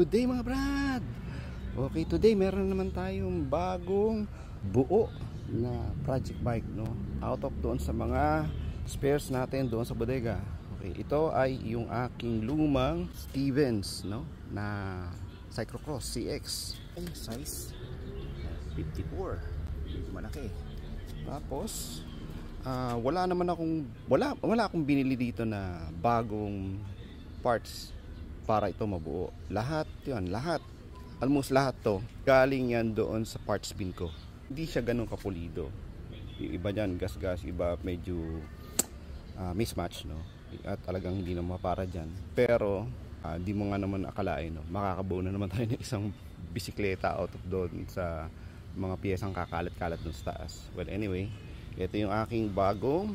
Good day mga brad! Okay, today meron naman tayong bagong buo na project bike, no? Out of doon sa mga spares natin doon sa bodega. Okay, ito ay yung aking lumang Stevens, no? Na Cyclocross CX. Ay, size 54. Malaki. Tapos wala akong binili dito na bagong parts para ito mabuo. Almost lahat to galing yan doon sa parts bin ko. Hindi siya ganun kapulido. Iba dyan gas-gas, iba medyo mismatch, no? At talagang hindi naman para dyan. Pero di mo nga naman akalain, no? Makakabuo na naman tayo ng isang bisikleta out of doon sa mga piyesang kakalat-kalat doon sa taas. Well, anyway, ito yung aking bagong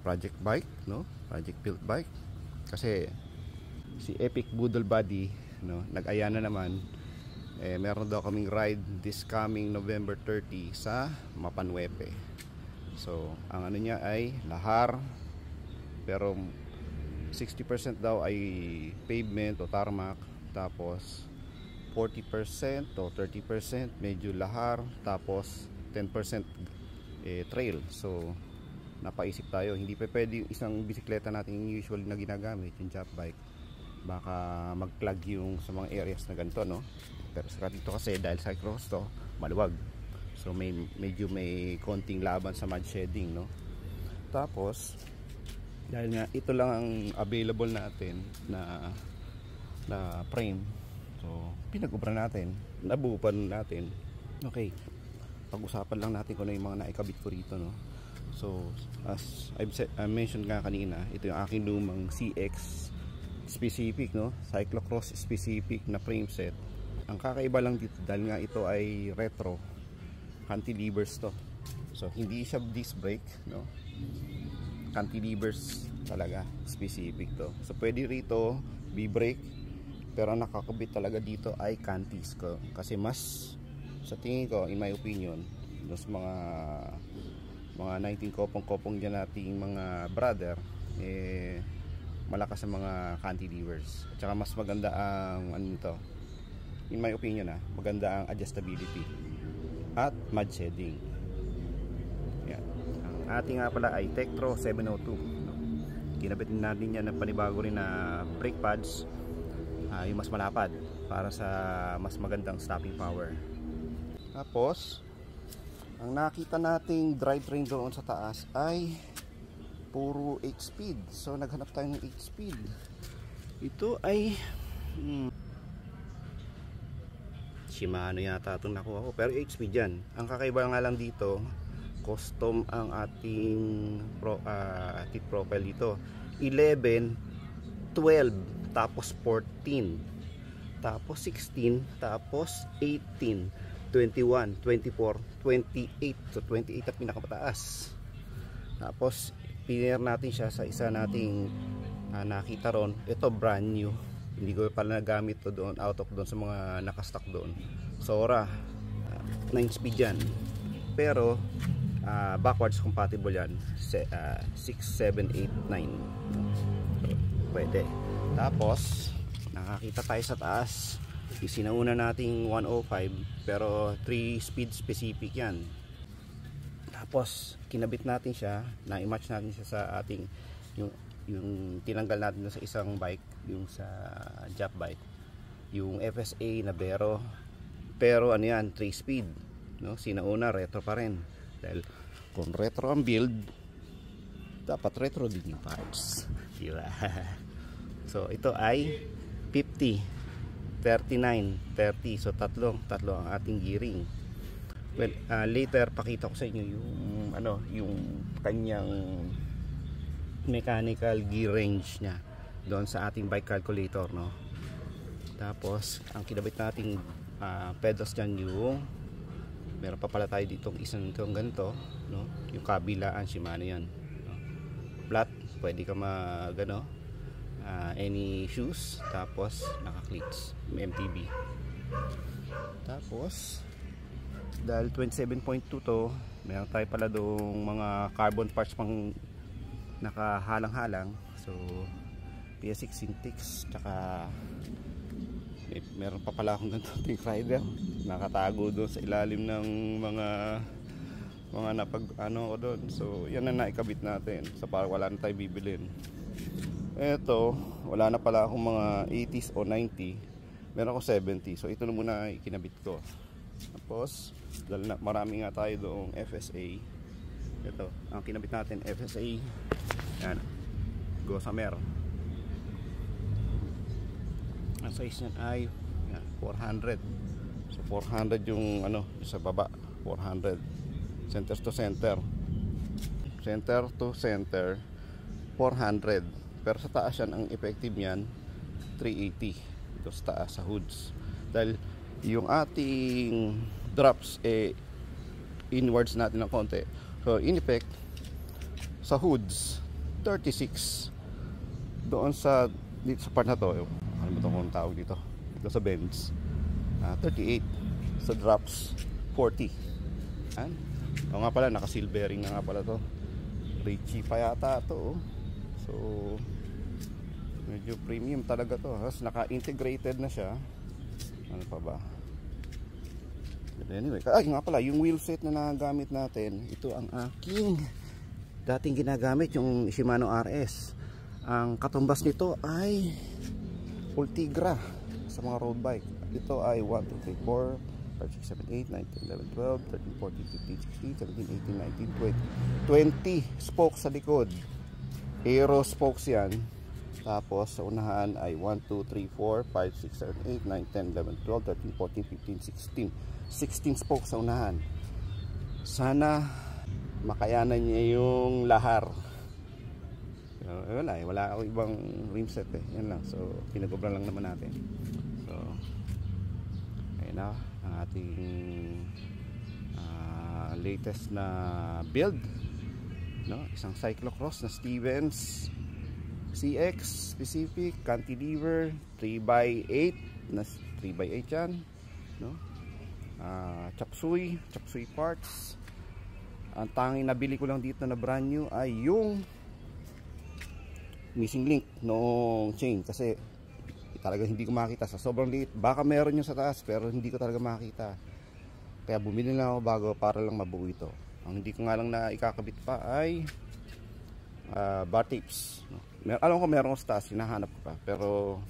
project bike, no? Project built bike. Kasi si Epic Boodle Body, no, nag-aya na naman. Meron daw kaming ride this coming November 30 sa Mapanwepe. So, ang ano niya ay lahar, pero 60% daw ay pavement o tarmac, tapos 40% o 30% medyo lahar, tapos 10% trail. So, napaisip tayo, hindi pa pwede yung isang bisikleta natin usually na ginagamit, yung job bike, baka mag-plug yung sa mga areas na ganito, no? Pero sa dito kasi dahil cyclocross to, maluwag, so medyo may konting laban sa mud shedding, no? Tapos dahil nga ito lang ang available natin na frame, so pinag-ubra natin, nabuupan natin. Okay, pag-usapan lang natin kung ano yung mga naikabit ko rito, no? So, as I mentioned nga kanina, ito yung aking lumang CX specific, no? Cyclocross specific na frame set. Ang kakaiba lang dito, dahil nga ito ay retro, cantilevers to. So, hindi siya disc brake, no? Cantilevers talaga, specific to. So, pwede rito B-brake, pero nakakabit talaga dito ay cantis ko. Kasi mas, sa tingin ko, in my opinion, sa mga 19 kopong-kopong dyan nating mga brother, malakas sa mga cantilevers. At saka mas maganda ang ano nito, in my opinion, maganda ang adjustability at mud shedding. Yan. Ang ating nga pala ay Tektro 702, no? Kinabit natin yan ng panibago rin na brake pads, yung mas malapad para sa mas magandang stopping power. Tapos ang nakita nating drivetrain doon sa taas ay puro 8-speed. So naghanap tayo ng 8-speed. Ito ay Shimano yata itong nakuha ko, pero 8-speed yan. Ang kakaiba nga lang dito, custom ang ating tip profile dito. 11, 12, tapos 14, tapos 16, tapos 18, 21, 24, 28. So 28 at pinakamataas. Tapos piner natin siya sa isa nating nakita ron. Ito brand new, hindi ko pala nagamit to doon, out of doon sa mga nakastock doon. Sora 9 speed yan, pero backwards compatible yan, 6, 7, 8, 9. So, pwede. Tapos nakakita tayo sa taas, isinauna nating 105, pero 3 speed specific yan. Tapos kinabit natin siya, na-match natin siya sa ating yung tinanggal natin sa isang bike, yung sa job bike, yung FSA na Vero, pero ano yan, 3 speed, no? Sinauna retro pa rin, dahil kung retro ang build, dapat retro din yung parts, diba? So ito ay 50, 39, 30. So tatlo ang ating gearing. Well, later pakita ko sa inyo yung kanyang mechanical gear range niya doon sa ating bike calculator, no? Tapos ang kinabit nating pedals dyan, yung meron pa pala tayo ditong isang itong ganito, no? Yung kabilaan Shimano yan, no? Flat, pwede ka any shoes, tapos naka-cleats, MTB. Tapos dahil 27.2 to, meron tayo pala doong mga carbon parts pang nakahalang-halang. So PS6 Cintiq, tsaka meron pa pala akong ganito Think Rider nakatago doon sa ilalim ng mga napag ano ko doon. So yan na naikabit natin, so para wala na tayo bibilin. Eto, wala na pala akong mga 80s o 90, meron ako 70, so ito na muna ikinabit ko. Tapos dahil na, marami nga tayo doong FSA, ito ang kinabit natin, FSA yan, Gossamer. Ang size niyan ay yan, 400. So 400 yung ano sa baba, 400 center to center, center to center 400. Pero sa taas yan, ang effective niyan 380 ito sa taas sa hoods, dahil yung ating drops inwards natin ng konti. So in effect sa hoods 36, doon sa dito sa part na to, ano ba itong tawag dito sa bends, 38, sa drops 40. O nga pala, naka seal bearing na nga pala to, Richie pa yata to. So medyo premium talaga to. Tapos naka integrated na siya. Ano pa ba? Anyway, nga pala, yung wheel set na nagamit natin, ito ang aking dating ginagamit, yung Shimano RS. Ang katumbas nito ay Ultegra sa mga road bike. Ito ay 1, 2, 3, 4, 5, 6, 7, 8, 9, 10, 11, 12, 13, 14, 15, 16, 17, 18, 19, 20 spokes sa likod. Aero spokes yan. Tapos sa unahan ay 1, 2, 3, 4, 5, 6, 7, 8, 9, 10, 11, 12, 13, 14, 15, 16 spokes sa unahan. Sana makayanan niya yung lahar. Wala ako ibang rim set yan lang. So pinag-obra lang naman natin. So ayun na ang ating latest na build, no? Isang cyclocross na Stevens CX specific cantilever 3x8 na 3x8 yan, no? Chop suey parts. Ang tanging nabili ko lang dito na brand new ay yung missing link noong chain, kasi talaga hindi ko makita sa sobrang liit. Baka meron yung sa taas pero hindi ko talaga makita, kaya bumili lang ako bago para lang mabuo ito. Ang hindi ko nga lang na ikakabit pa ay bar tapes, no? Alam ko meron ko sa taas, hinahanap ko pa, pero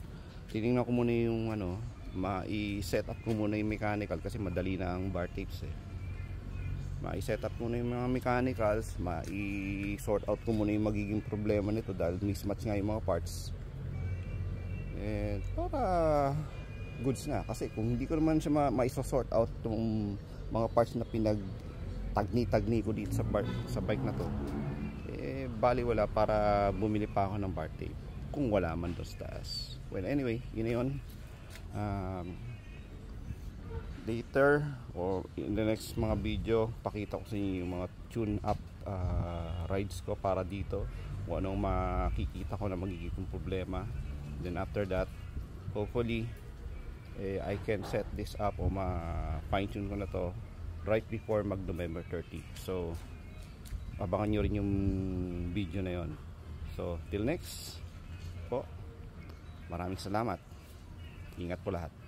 tinignan ko muna yung ano, ma-i-set up ko muna yung mechanical, kasi madali na ang bar tapes ma-i-set up muna yung mga mechanicals, ma-i-sort out ko muna yung magiging problema nito, dahil mismatch nga yung mga parts, para goods na. Kasi kung hindi ko naman siya ma-sort out yung mga parts na pinag-tagni ko dito sa bike na to, bali wala para bumili pa ako ng bar tape kung wala man doon sa taas. Well, anyway, yun na yun. Later or in the next mga video, pakita ko sa inyo yung mga tune up rides ko para dito, kung anong makikita ko na magiging problema. Then after that, hopefully I can set this up o ma-fine tune ko na to right before mag November 30. So abangan nyo rin yung video na yon. So till next po, maraming salamat, ingat po lahat.